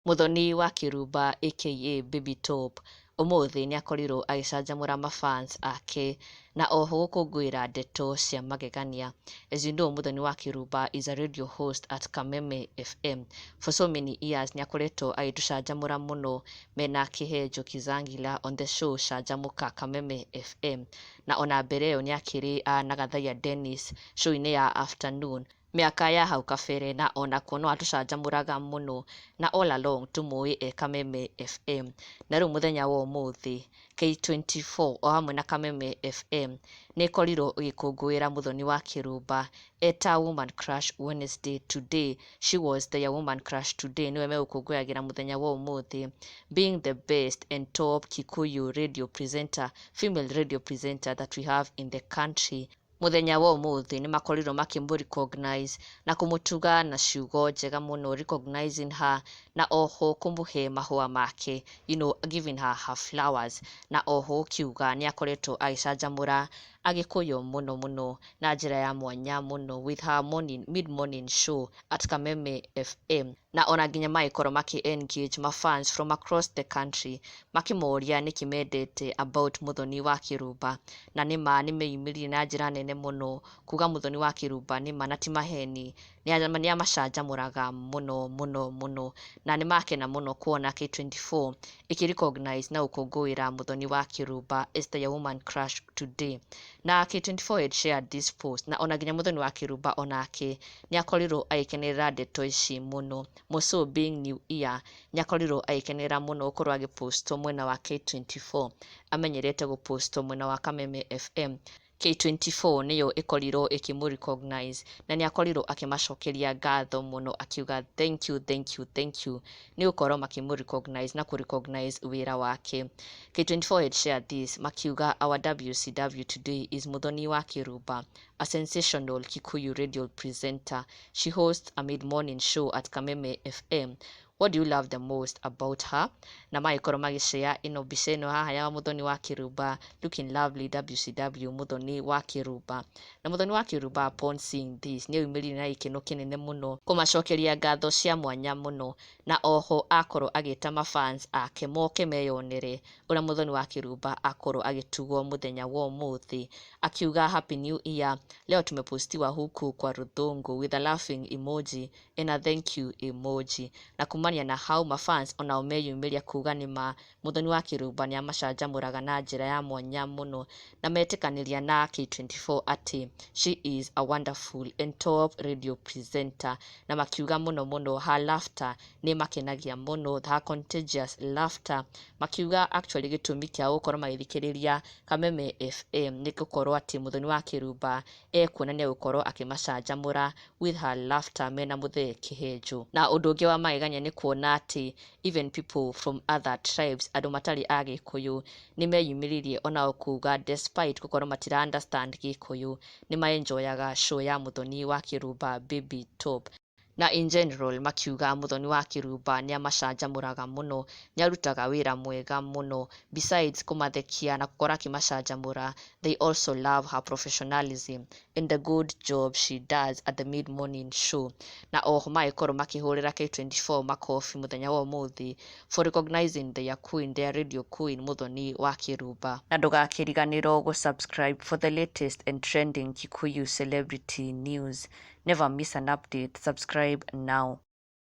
Muthoni wa Kirumba aka Baby Top umuthi ni akorirwo agicanjamura mafans ake na oho gũkũngũĩra ndeto cia magegania. As you know, Muthoni wa Kirumba is a radio host at Kameme FM. For so many years ni akoretwo agĩtũcanjamũra mũno mena Kĩhenjo Kizangila on the show Canjamũka Kameme FM, na ona mbere ĩyo ni akĩrĩ na Gathaia Dennis show-inĩ ya afternoon mĩaka ya hau kabere, na ona kuo atũcanjamũraga mũno na all along tũmũĩ Kameme FM. Na rĩu mũthenya wa ũmũthĩ K24 o hamwe na Kameme FM nĩ ĩkorirwo ĩgĩkũngũĩra Muthoni wa Kirumba eta Woman Crush Wednesday. Today she was their Woman Crush today, niwe megũkũngũyagĩra mũthenya wa ũmũthĩ, being the best and top Kikuyu radio presenter, female radio presenter that we have in the country. Muthenya wa ũmũthĩ nĩ makorirwo makĩmũ-recognize na kũmũtuga na ciugo njega mũno, recognizing her na oho kũmũhe mahũa make, giving her flowers, na oho kiuga nĩ akoretwo agĩcanjamũra Agĩkũyũ mũno mũno na njĩra ya mwanya mũno with her mid-morning show at Kameme FM, na ona nginya magĩkorwo maki-engage fans from across the country makĩmoria nĩkĩ mendete about Muthoni wa Kirumba, na nĩma nĩmeyumĩririe na njĩra nene mũno kuga Muthoni wa Kirumba nĩma na ti maheni nĩ amacanjamũraga mũno mũno mũno, na nĩ makena mũno kuona K24 ĩkĩ-recognize na gũkũngũĩra Muthoni wa Kirumba as their Woman Crush today. Na K24 had shared this post, na ona nginya Muthoni wa Kirumba onake nĩ akorirwo agĩkenerera ndeto ici mũno. Muso being new year nĩ akorirwo agĩkenerera mũno gũkorwo agĩpostwo mwena wa K24, amenyerete gũpostwo mwena wa Kameme FM. K24 niyo ĩkorirwo ĩkĩmũ-recognize na nĩ akorirwo akĩmacokeria ngatho mũno akiuga thank you nĩ gũkorwo makĩmũ-recognize na kũ-recognize wĩra wake. K24 had shared this makiuga our WCW today is Muthoni wa Kirumba, a sensational Kikuyu radio presenter. She hosts a mid-morning show at Kameme FM. What do you love the most about her? Na magĩkorwo magĩshare ino mbica ĩno haha ya Muthoni wa Kirumba looking lovely, WCW Muthoni wa Kirumba. Na Muthoni wa Kirumba upon seeing this nĩ oimĩrire na gĩkeno kĩnene mũno kũmacokeria ngatho cia mwanya mũno, na oho akorwo agĩta mafans ake moke meyonere ũrĩa Muthoni wa Kirumba akorwo agĩtugwo mũthenya wa ũmũthĩ, akiuga happy new year, leo tumepostiwa huku kwa rũthũngũ with a laughing emoji and a thank you emoji, na kumania na hau mafans onao meyumĩria kuga nĩma Muthoni wa Kirumba nĩ amacanjamũraga na njĩra ya mwanya mũno, na metĩkanĩria na K24 atĩ she is a wonderful and top radio presenter, na makiuga mũno mũno her laughter nĩ makenagia mũno, her contagious laughter. Makiuga actually gĩtũmi kĩa gũkorwo magĩthikĩrĩria Kameme FM nĩ gũkorwo atĩ Muthoni wa Kirumba ekuonania gũkorwo akĩmacanjamũra with her laughter mena mũthee Kĩhenjo. Na ũndũ ũngĩ wa magegania nĩ kuona atĩ even people from other tribes, andũ matarĩ a Gĩkũyũ nĩ meyumĩririe onao kuga despite gũkorwo matira understand Gĩkũyũ nĩ ma-enjoyaga show ya Muthoni wa Kirumba Baby Top. Na in general makiuga Muthoni wa Kirumba nĩ amacanjamũraga mũno, nĩ arutaga wĩra mwega mũno, besides kũmathekia na gũkorwo akĩmacanjamũra, they also love her professionalism and the good job she does at the mid-morning show. Na oho magĩkorwo makĩhũrĩra K24 makobi mũthenya wa ũmũthĩ for recognizing their queen, their radio queen Muthoni wa Kirumba. Na ndũgakĩriganĩrwo gũ-subscribe for the latest and trending Kikuyu celebrity news. Never miss an update. Subscribe now.